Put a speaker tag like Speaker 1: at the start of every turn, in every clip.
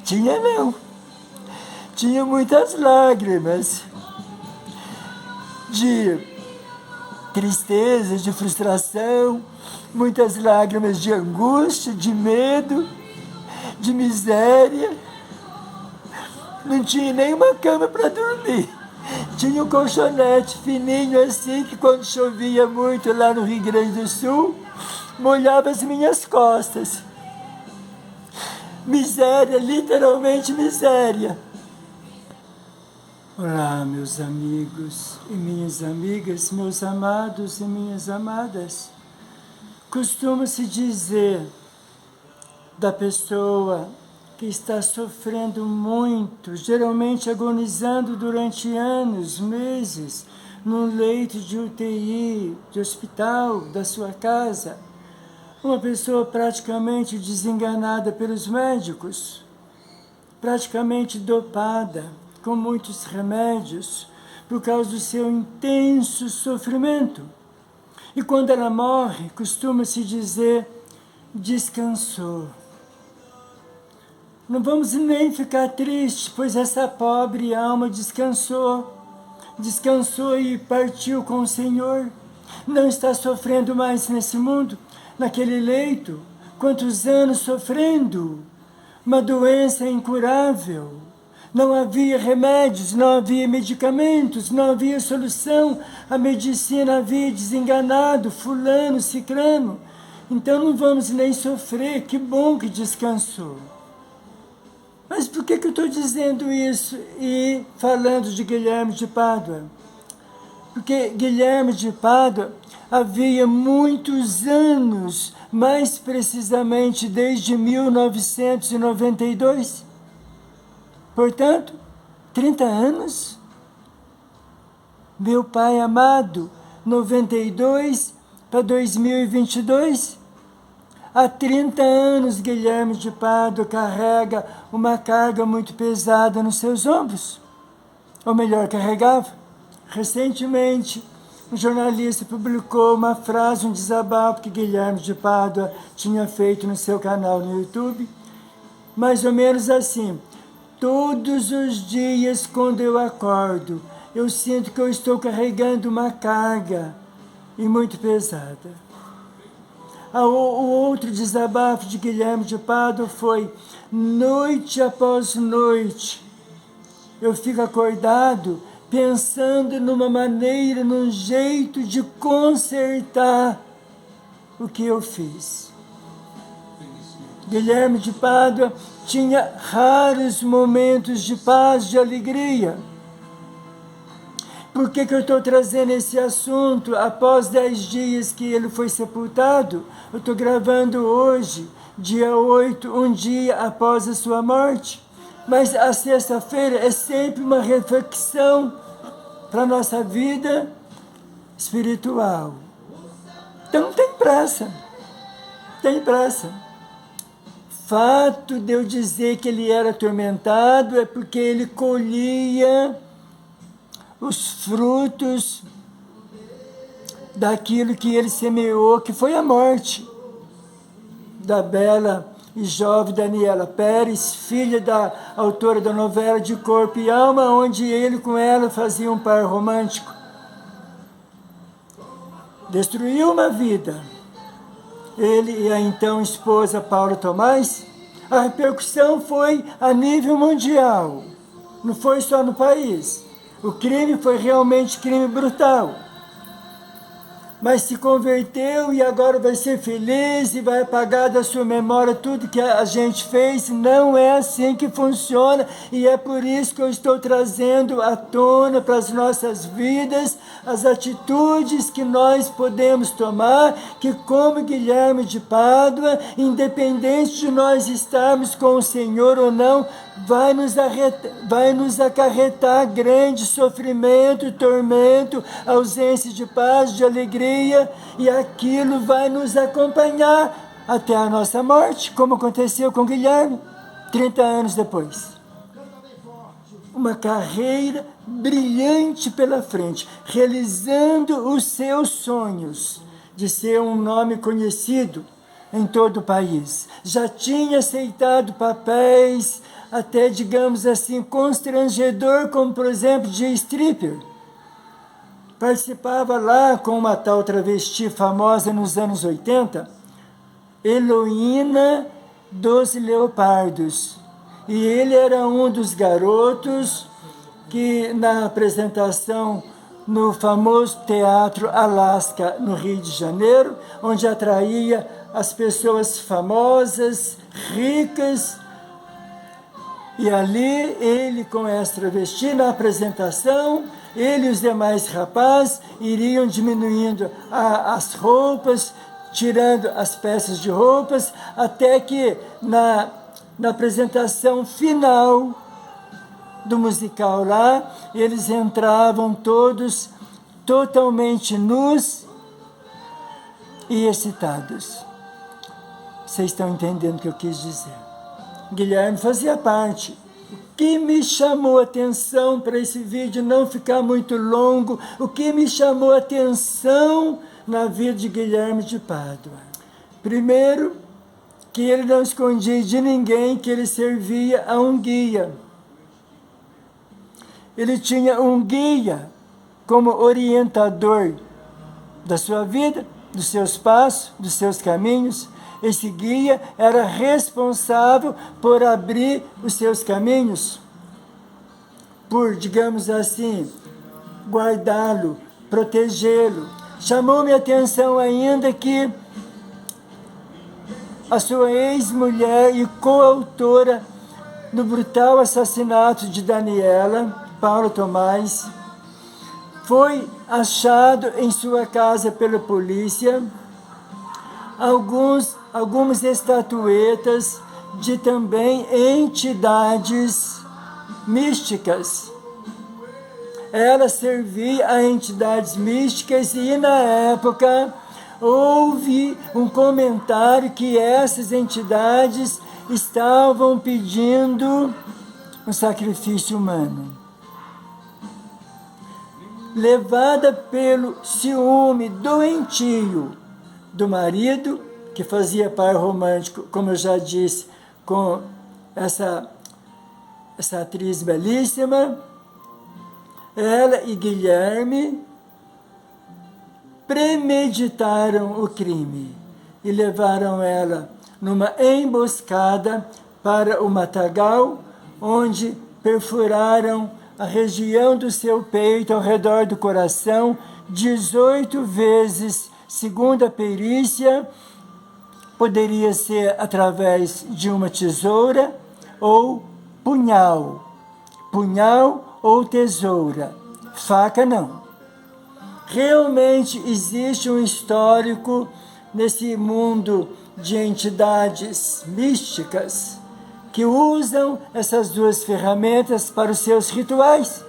Speaker 1: Tinha não. Tinha muitas lágrimas de tristeza, de frustração, muitas lágrimas de angústia, de medo, de miséria. Não tinha nenhuma cama para dormir. Tinha um colchonete fininho assim, que quando chovia muito lá no Rio Grande do Sul, molhava as minhas costas. Miséria, literalmente miséria. Olá, meus amigos e minhas amigas, meus amados e minhas amadas. Costuma-se dizer da pessoa que está sofrendo muito, geralmente agonizando durante anos, meses, num leito de UTI, de hospital, da sua casa. Uma pessoa praticamente desenganada pelos médicos, praticamente dopada, com muitos remédios, por causa do seu intenso sofrimento. E quando ela morre, costuma-se dizer, descansou. Não vamos nem ficar tristes, pois essa pobre alma descansou. Descansou e partiu com o Senhor. Não está sofrendo mais nesse mundo, naquele leito. Quantos anos sofrendo? Uma doença incurável. Não havia remédios, não havia medicamentos, não havia solução. A medicina havia desenganado fulano, cicrano. Então não vamos nem sofrer, que bom que descansou. Mas por que eu estou dizendo isso e falando de Guilherme de Pádua? Porque Guilherme de Pádua havia muitos anos, mais precisamente desde 1992, portanto, 30 anos. Meu Pai amado, 92 para 2022, há 30 anos Guilherme de Pádua carrega uma carga muito pesada nos seus ombros. Ou melhor, carregava. Recentemente, um jornalista publicou uma frase, um desabafo que Guilherme de Pádua tinha feito no seu canal no YouTube. Mais ou menos assim: todos os dias quando eu acordo, eu sinto que eu estou carregando uma carga e muito pesada. O outro desabafo de Guilherme de Pádua foi: noite após noite, eu fico acordado pensando numa maneira, num jeito de consertar o que eu fiz. Guilherme de Pádua tinha raros momentos de paz, de alegria. Por que eu estou trazendo esse assunto após 10 dias que ele foi sepultado? Eu estou gravando hoje, dia 8, um dia após a sua morte. Mas a sexta-feira é sempre uma reflexão para a nossa vida espiritual. Então não tem pressa. Tem pressa. Fato de eu dizer que ele era atormentado é porque ele colhia os frutos daquilo que ele semeou, que foi a morte da bela e jovem Daniela Pérez, filha da autora da novela De Corpo e Alma, onde ele com ela fazia um par romântico. Destruiu uma vida. Ele e a então esposa Paula Tomás, a repercussão foi a nível mundial, não foi só no país. O crime foi realmente crime brutal. Mas se converteu e agora vai ser feliz e vai apagar da sua memória tudo que a gente fez. Não é assim que funciona, e é por isso que eu estou trazendo à tona para as nossas vidas as atitudes que nós podemos tomar, que como Guilherme de Pádua, independente de nós estarmos com o Senhor ou não, vai nos acarretar grande sofrimento, tormento, ausência de paz, de alegria, e aquilo vai nos acompanhar até a nossa morte, como aconteceu com Guilherme, 30 anos depois. Uma carreira brilhante pela frente, realizando os seus sonhos de ser um nome conhecido em todo o país. Já tinha aceitado papéis até, digamos assim, constrangedor, como por exemplo de stripper. Participava lá com uma tal travesti famosa nos anos 80, Heloína dos Leopardos. E ele era um dos garotos que, na apresentação no famoso Teatro Alaska, no Rio de Janeiro, onde atraía as pessoas famosas, ricas, e ali ele com essa travesti na apresentação, ele e os demais rapazes iriam diminuindo as roupas, tirando as peças de roupas, até que na apresentação final do musical lá, eles entravam todos totalmente nus e excitados. Vocês estão entendendo o que eu quis dizer? Guilherme fazia parte. O que me chamou a atenção para esse vídeo não ficar muito longo, o que me chamou a atenção na vida de Guilherme de Pádua? Primeiro, que ele não escondia de ninguém que ele servia a um guia. Ele tinha um guia como orientador da sua vida, dos seus passos, dos seus caminhos. Esse guia era responsável por abrir os seus caminhos, por, digamos assim, guardá-lo, protegê-lo. Chamou-me a atenção ainda que a sua ex-mulher e coautora no brutal assassinato de Daniela, Paulo Thomaz, foi achado em sua casa pela polícia algumas estatuetas de também entidades místicas. Ela servia a entidades místicas e na época houve um comentário que essas entidades estavam pedindo um sacrifício humano. Levada pelo ciúme doentio do marido, que fazia par romântico, como eu já disse, com essa atriz belíssima, ela e Guilherme premeditaram o crime e levaram ela numa emboscada para o matagal, onde perfuraram a região do seu peito, ao redor do coração, 18 vezes, segundo a perícia. Poderia ser através de uma tesoura ou punhal ou tesoura, faca não. Realmente existe um histórico nesse mundo de entidades místicas que usam essas duas ferramentas para os seus rituais.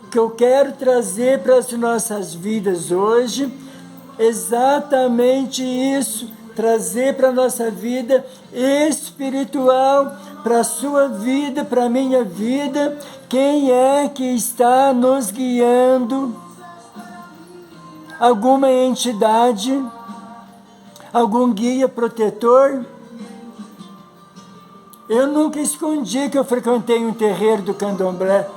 Speaker 1: O que eu quero trazer para as nossas vidas hoje, exatamente isso, trazer para a nossa vida espiritual, para a sua vida, para a minha vida, quem é que está nos guiando? Alguma entidade? Algum guia protetor? Eu nunca escondi que eu frequentei um terreiro do Candomblé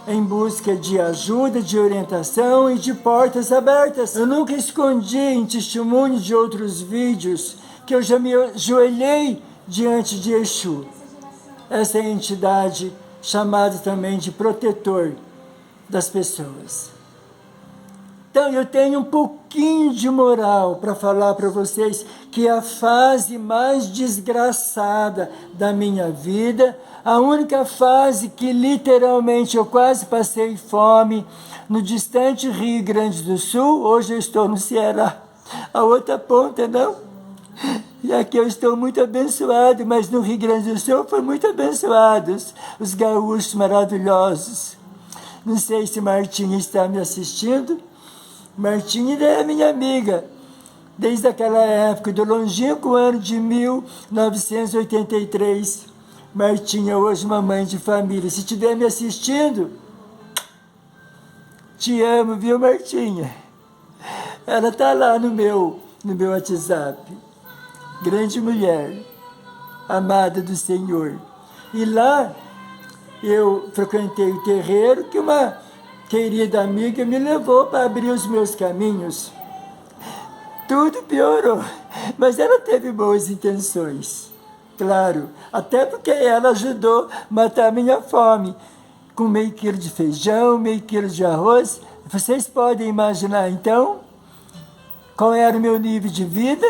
Speaker 1: em busca de ajuda, de orientação e de portas abertas. Eu nunca escondi em testemunho de outros vídeos que eu já me ajoelhei diante de Exu, essa entidade chamada também de protetor das pessoas. Então eu tenho um pouquinho de moral para falar para vocês que a fase mais desgraçada da minha vida, a única fase que literalmente eu quase passei fome no distante Rio Grande do Sul, hoje eu estou no Ceará, a outra ponta não, e aqui eu estou muito abençoado, mas no Rio Grande do Sul foi muito abençoados, os gaúchos maravilhosos. Não sei se Martinha está me assistindo. Martinha é minha amiga, desde aquela época, do longínquo ano de 1983. Martinha, hoje uma mãe de família. Se estiver me assistindo, te amo, viu, Martinha? Ela está lá no meu WhatsApp. Grande mulher, amada do Senhor. E lá eu frequentei o terreiro que uma querida amiga me levou para abrir os meus caminhos. Tudo piorou, mas ela teve boas intenções. Claro, até porque ela ajudou a matar minha fome. Com meio quilo de feijão, meio quilo de arroz. Vocês podem imaginar, então, qual era o meu nível de vida?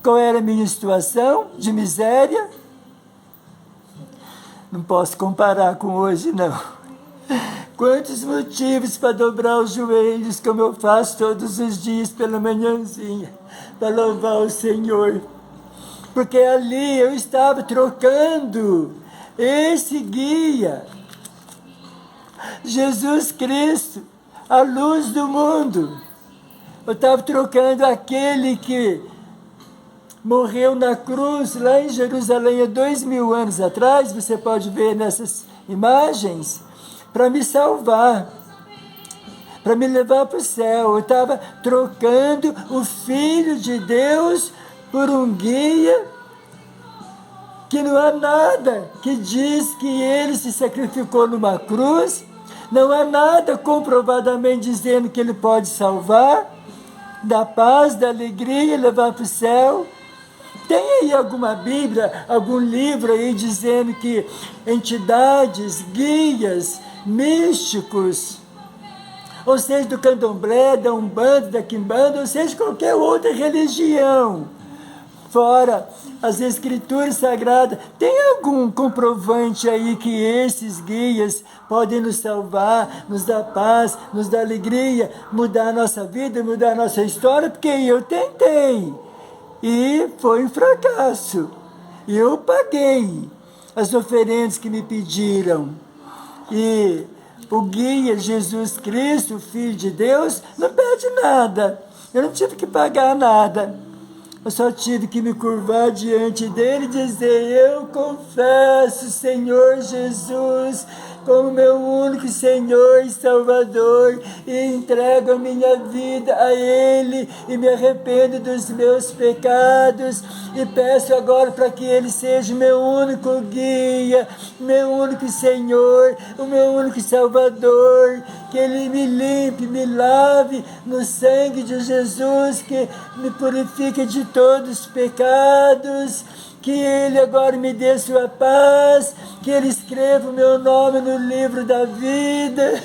Speaker 1: Qual era a minha situação de miséria? Não posso comparar com hoje, não. Quantos motivos para dobrar os joelhos, como eu faço todos os dias pela manhãzinha, para louvar o Senhor. Porque ali eu estava trocando esse guia, Jesus Cristo, a luz do mundo. Eu estava trocando aquele que morreu na cruz lá em Jerusalém há 2000 anos atrás, você pode ver nessas imagens, para me salvar, para me levar para o céu. Eu estava trocando o Filho de Deus por um guia que não há nada que diz que ele se sacrificou numa cruz, não há nada comprovadamente dizendo que ele pode salvar, dar paz, dar alegria, levar para o céu. Tem aí alguma Bíblia, algum livro aí dizendo que entidades, guias, místicos, ou seja, do candomblé, da umbanda, da quimbanda, ou seja, qualquer outra religião, fora as escrituras sagradas, tem algum comprovante aí que esses guias podem nos salvar, nos dar paz, nos dar alegria, mudar a nossa vida, mudar a nossa história? Porque eu tentei. E foi um fracasso. Eu paguei as oferendas que me pediram. E o guia Jesus Cristo, o Filho de Deus, não pede nada. Eu não tive que pagar nada. Eu só tive que me curvar diante dele e dizer: eu confesso, Senhor Jesus, como meu único Senhor e Salvador, e entrego a minha vida a Ele, e me arrependo dos meus pecados, e peço agora para que Ele seja meu único guia, meu único Senhor, o meu único Salvador, que Ele me limpe, me lave no sangue de Jesus, que me purifique de todos os pecados, que Ele agora me dê sua paz, que Ele escreva o meu nome no livro da vida.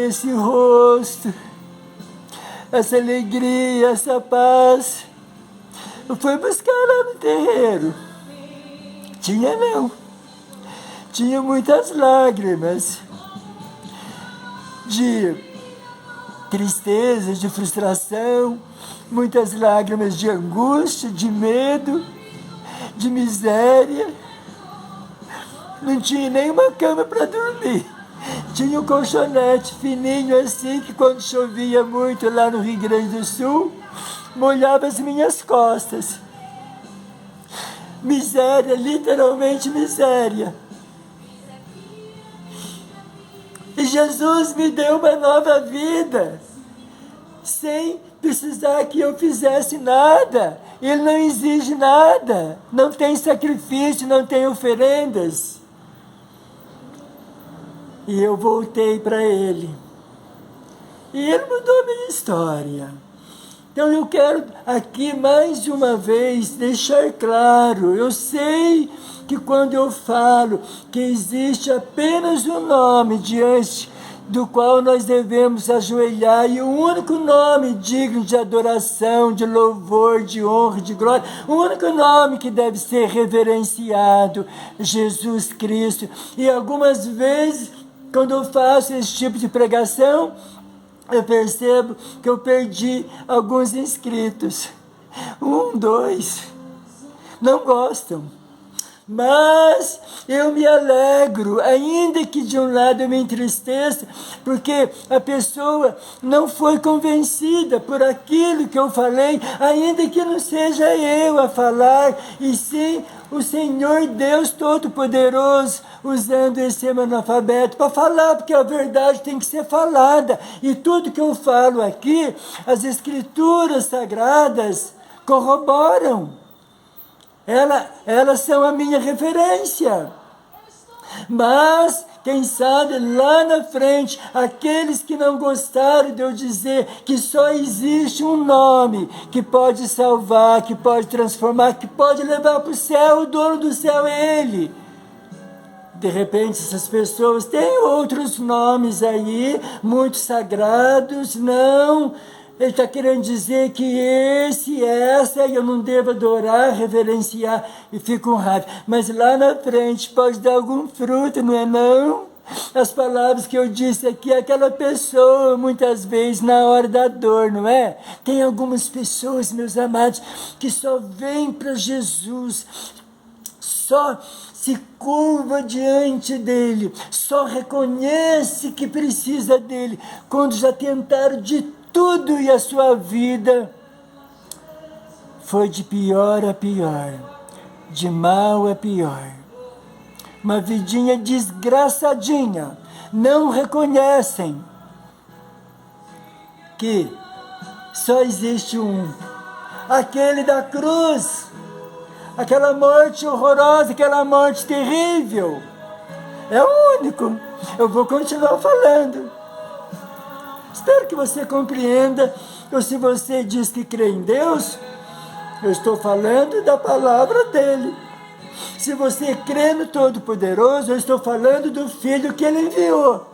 Speaker 1: Esse rosto, essa alegria, essa paz. Eu fui buscar lá no terreiro. Tinha não. Tinha muitas lágrimas de tristeza, de frustração, muitas lágrimas de angústia, de medo, de miséria. Não tinha nenhuma cama para dormir. Tinha um colchonete fininho assim, que quando chovia muito lá no Rio Grande do Sul, molhava as minhas costas. Miséria, literalmente miséria. E Jesus me deu uma nova vida, sem precisar que eu fizesse nada. Ele não exige nada, não tem sacrifício, não tem oferendas. E eu voltei para Ele. E Ele mudou a minha história. Então eu quero aqui mais uma vez deixar claro, eu sei que quando eu falo que existe apenas um nome diante do qual nós devemos ajoelhar, e o único nome digno de adoração, de louvor, de honra, de glória, o único nome que deve ser reverenciado, Jesus Cristo. E algumas vezes, quando eu faço esse tipo de pregação, eu percebo que eu perdi alguns inscritos. 1, 2, não gostam. Mas eu me alegro, ainda que de um lado eu me entristeça, porque a pessoa não foi convencida por aquilo que eu falei, ainda que não seja eu a falar, e sim o Senhor Deus Todo-Poderoso usando esse analfabeto para falar, porque a verdade tem que ser falada. E tudo que eu falo aqui, as Escrituras Sagradas corroboram. Elas são a minha referência. Mas, quem sabe, lá na frente, aqueles que não gostaram de eu dizer que só existe um nome que pode salvar, que pode transformar, que pode levar para o céu, o dono do céu é Ele. De repente, essas pessoas têm outros nomes aí, muito sagrados, não... Ele está querendo dizer que essa, eu não devo adorar, reverenciar e fico com raiva. Mas lá na frente pode dar algum fruto, não é não? As palavras que eu disse aqui, aquela pessoa, muitas vezes, na hora da dor, não é? Tem algumas pessoas, meus amados, que só vêm para Jesus, só se curva diante dele, só reconhece que precisa dele, quando já tentaram de tudo e a sua vida foi de pior a pior, de mal a pior. Uma vidinha desgraçadinha, não reconhecem que só existe um, aquele da cruz, aquela morte horrorosa, aquela morte terrível, é o único. Eu vou continuar falando. Espero que você compreenda, ou se você diz que crê em Deus, eu estou falando da palavra dele. Se você crê no Todo-Poderoso, eu estou falando do Filho que ele enviou.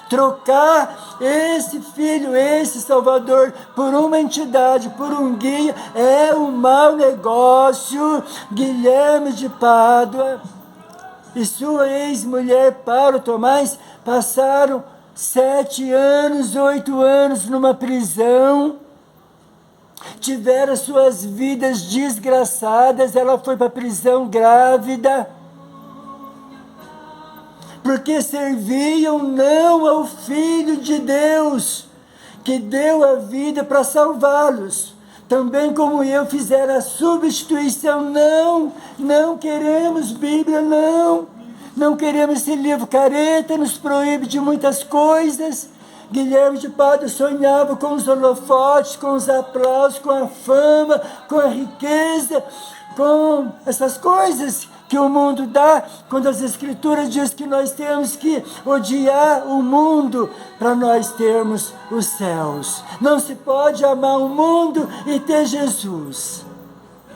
Speaker 1: Trocar esse Filho, esse Salvador, por uma entidade, por um guia, é um mau negócio. Guilherme de Pádua e sua ex-mulher Paulo Tomás passaram 7 anos, 8 anos numa prisão, tiveram suas vidas desgraçadas. Ela foi para a prisão grávida, porque serviam não ao Filho de Deus, que deu a vida para salvá-los. Também como eu fizeram a substituição. Não queremos Bíblia, não queremos esse livro careta, nos proíbe de muitas coisas. Guilherme de Pádua sonhava com os holofotes, com os aplausos, com a fama, com a riqueza, com essas coisas que o mundo dá, quando as Escrituras dizem que nós temos que odiar o mundo para nós termos os céus. Não se pode amar o mundo e ter Jesus.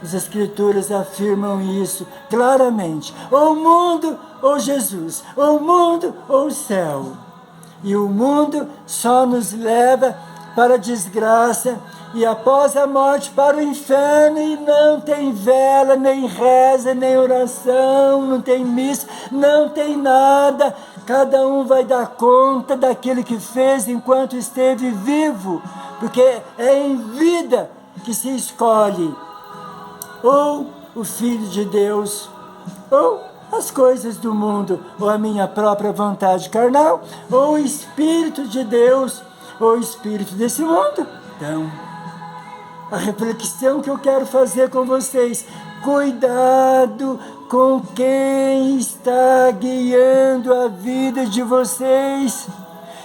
Speaker 1: As Escrituras afirmam isso claramente. Ou o mundo ou Jesus, ou o mundo ou o céu. E o mundo só nos leva para a desgraça e após a morte para o inferno, e não tem vela, nem reza, nem oração, não tem missa, não tem nada. Cada um vai dar conta daquilo que fez enquanto esteve vivo, porque é em vida que se escolhe ou o Filho de Deus, ou as coisas do mundo, ou a minha própria vontade carnal, ou o Espírito de Deus, ou o Espírito desse mundo. Então, a reflexão que eu quero fazer com vocês: cuidado com quem está guiando a vida de vocês.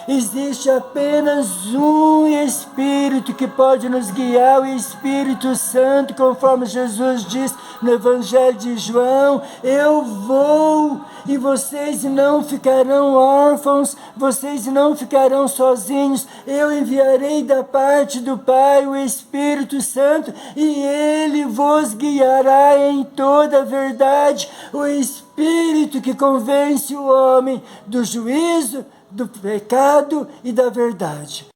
Speaker 1: Existe apenas um Espírito que pode nos guiar, o Espírito Santo, conforme Jesus diz no Evangelho de João: eu vou e vocês não ficarão órfãos, vocês não ficarão sozinhos, eu enviarei da parte do Pai o Espírito Santo e Ele vos guiará em toda a verdade. O Espírito que convence o homem do juízo, do pecado e da verdade.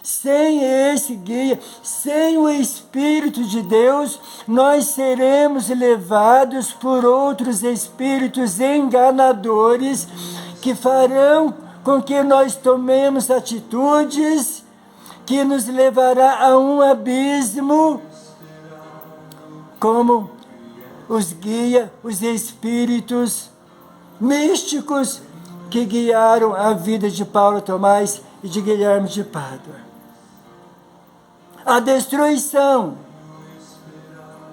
Speaker 1: Sem esse guia, sem o Espírito de Deus, nós seremos levados por outros espíritos enganadores que farão com que nós tomemos atitudes que nos levará a um abismo, como os guia, os espíritos místicos que guiaram a vida de Paulo Thomaz e de Guilherme de Pádua. A destruição,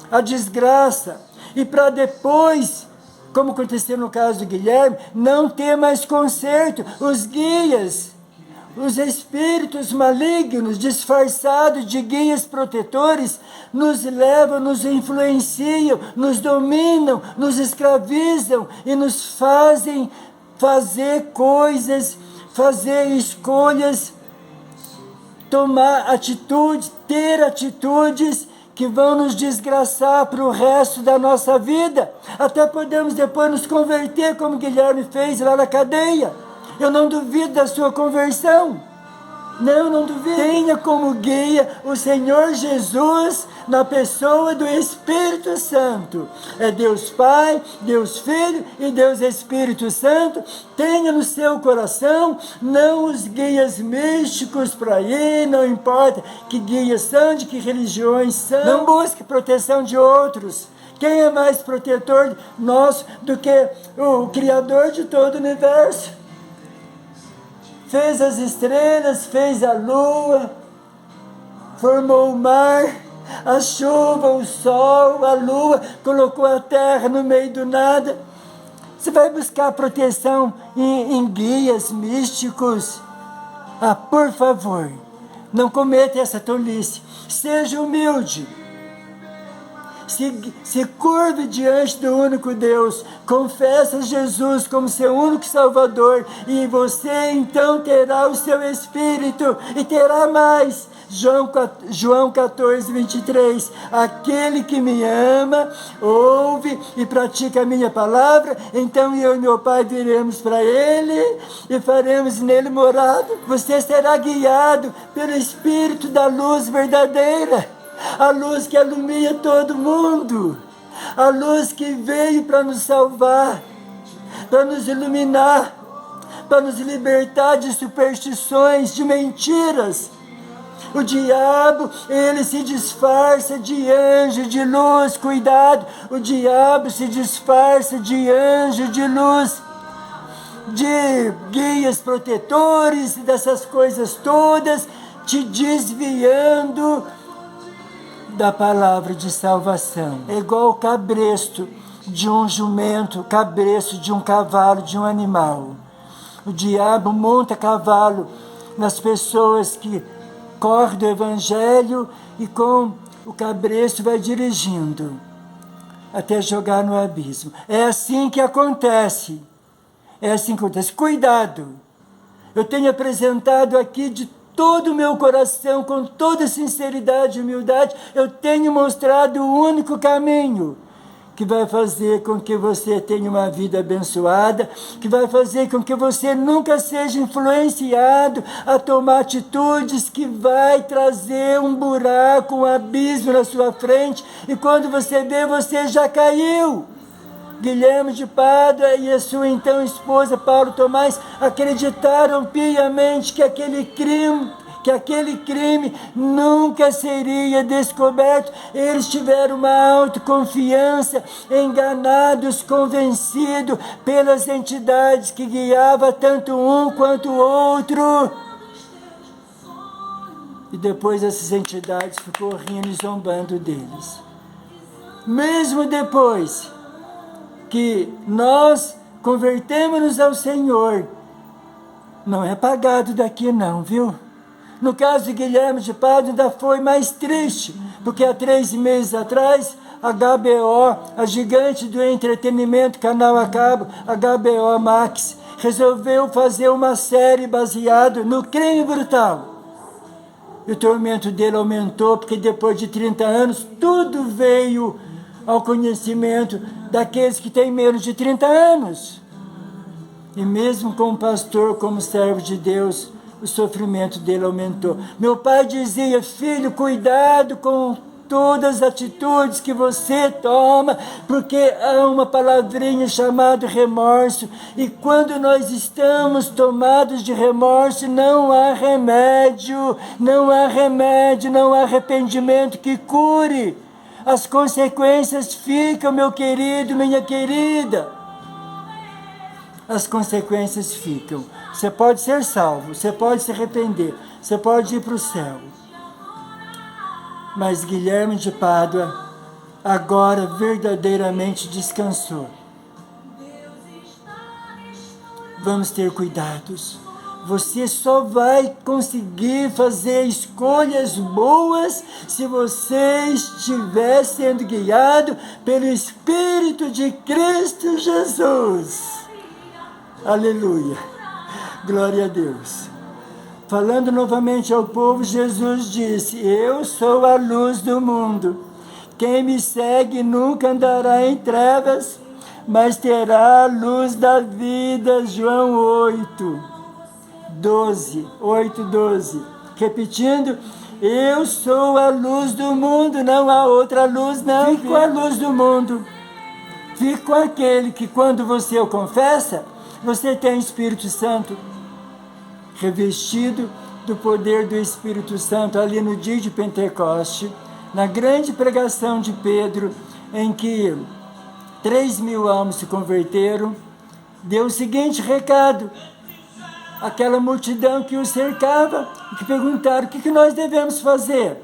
Speaker 1: a desgraça, e para depois, como aconteceu no caso do Guilherme, não ter mais conserto. Os guias, os espíritos malignos disfarçados de guias protetores nos levam, nos influenciam, nos dominam, nos escravizam e nos fazem fazer coisas, fazer escolhas, tomar atitudes, ter atitudes que vão nos desgraçar para o resto da nossa vida. Até podemos depois nos converter, como Guilherme fez lá na cadeia. Eu não duvido da sua conversão. Não duvido. Tenha como guia o Senhor Jesus na pessoa do Espírito Santo. É Deus Pai, Deus Filho e Deus Espírito Santo. Tenha no seu coração, não os guias místicos para ir, não importa que guias são, de que religiões são. Não busque proteção de outros. Quem é mais protetor nosso do que o Criador de todo o universo? Fez as estrelas, fez a lua, formou o mar, a chuva, o sol, a lua, colocou a terra no meio do nada. Você vai buscar proteção em guias místicos? Ah, por favor, não cometa essa tolice. Seja humilde. Se curve diante do único Deus, confessa Jesus como seu único Salvador, e você então terá o seu Espírito, e terá mais. João 14, 23, aquele que me ama, ouve e pratica a minha palavra, então eu e meu Pai viremos para ele e faremos nele morada. Você será guiado pelo Espírito da luz verdadeira, a luz que alumia todo mundo, a luz que veio para nos salvar, para nos iluminar, para nos libertar de superstições, de mentiras. O diabo, ele se disfarça de anjo de luz, cuidado, o diabo se disfarça de anjo de luz, de guias protetores, dessas coisas todas, te desviando da palavra de salvação. É igual o cabresto de um jumento, o cabresto de um cavalo, de um animal. O diabo monta cavalo nas pessoas que correm do evangelho e com o cabresto vai dirigindo até jogar no abismo. É assim que acontece. É assim que acontece. Cuidado! Eu tenho apresentado aqui de todo o meu coração, com toda sinceridade e humildade, eu tenho mostrado o único caminho que vai fazer com que você tenha uma vida abençoada, que vai fazer com que você nunca seja influenciado a tomar atitudes que vai trazer um buraco, um abismo na sua frente, e quando você vê, você já caiu. Guilherme de Pádua e a sua então esposa Paulo Thomaz acreditaram piamente que aquele crime nunca seria descoberto. Eles tiveram uma autoconfiança, enganados, convencidos pelas entidades que guiavam tanto um quanto o outro. E depois essas entidades ficou rindo e zombando deles. Mesmo depois que nós convertemos-nos ao Senhor, não é pagado daqui não, viu? No caso de Guilherme de Pádua ainda foi mais triste, porque há 3 meses atrás, a HBO, a gigante do entretenimento, canal a cabo, HBO Max, resolveu fazer uma série baseada no crime brutal. E o tormento dele aumentou, porque depois de 30 anos, tudo veio ao conhecimento daqueles que têm menos de 30 anos. E mesmo como pastor, como servo de Deus, o sofrimento dele aumentou. Meu pai dizia: filho, cuidado com todas as atitudes que você toma, porque há uma palavrinha chamada remorso, e quando nós estamos tomados de remorso, não há remédio, não há remédio, não há arrependimento que cure. As consequências ficam, meu querido, minha querida. As consequências ficam. Você pode ser salvo, você pode se arrepender, você pode ir para o céu. Mas Guilherme de Pádua agora verdadeiramente descansou. Vamos ter cuidados. Você só vai conseguir fazer escolhas boas se você estiver sendo guiado pelo Espírito de Cristo Jesus. Aleluia. Glória a Deus. Falando novamente ao povo, Jesus disse: eu sou a luz do mundo. Quem me segue nunca andará em trevas, mas terá a luz da vida. João 8:12. Repetindo, eu sou a luz do mundo, não há outra luz, não. Fique com a luz do mundo. Fique com aquele que, quando você o confessa, você tem o Espírito Santo, revestido do poder do Espírito Santo ali no dia de Pentecoste, na grande pregação de Pedro, em que 3.000 almas se converteram, deu o seguinte recado àquela multidão que o cercava e que perguntaram: o que nós devemos fazer?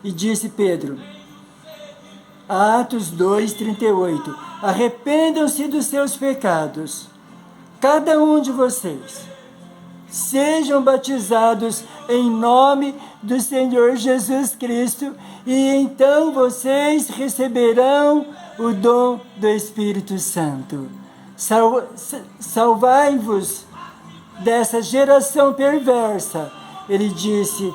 Speaker 1: E disse Pedro, Atos 2:38, arrependam-se dos seus pecados, cada um de vocês, sejam batizados em nome do Senhor Jesus Cristo, e então vocês receberão o dom do Espírito Santo. Salvai-vos dessa geração perversa. Ele disse,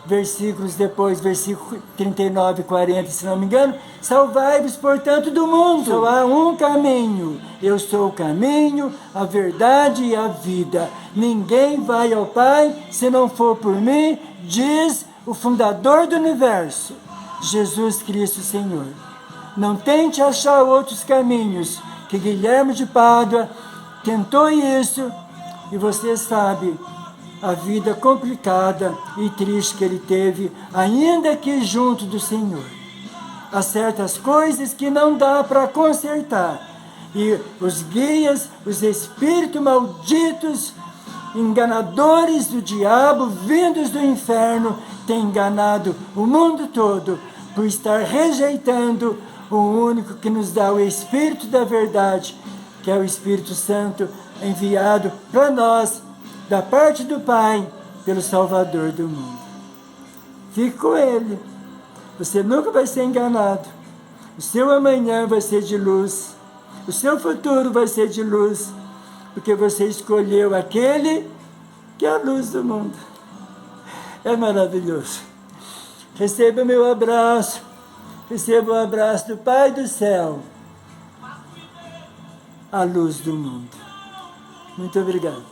Speaker 1: versículos depois, versículo 39 e 40, se não me engano, salvai-vos, portanto, do mundo. Só há um caminho. Eu sou o caminho, a verdade e a vida. Ninguém vai ao Pai se não for por mim, diz o fundador do universo, Jesus Cristo Senhor. Não tente achar outros caminhos, que Guilherme de Pádua tentou isso, e você sabe a vida complicada e triste que ele teve, ainda que junto do Senhor. Há certas coisas que não dá para consertar, e os guias, os espíritos malditos, enganadores do diabo, vindos do inferno, têm enganado o mundo todo por estar rejeitando o único que nos dá o Espírito da verdade, que é o Espírito Santo, enviado para nós, da parte do Pai, pelo Salvador do mundo. Fique com Ele. Você nunca vai ser enganado. O seu amanhã vai ser de luz. O seu futuro vai ser de luz, porque você escolheu aquele que é a luz do mundo. É maravilhoso. Receba o meu abraço. Receba o abraço do Pai do céu, a luz do mundo. Muito obrigado.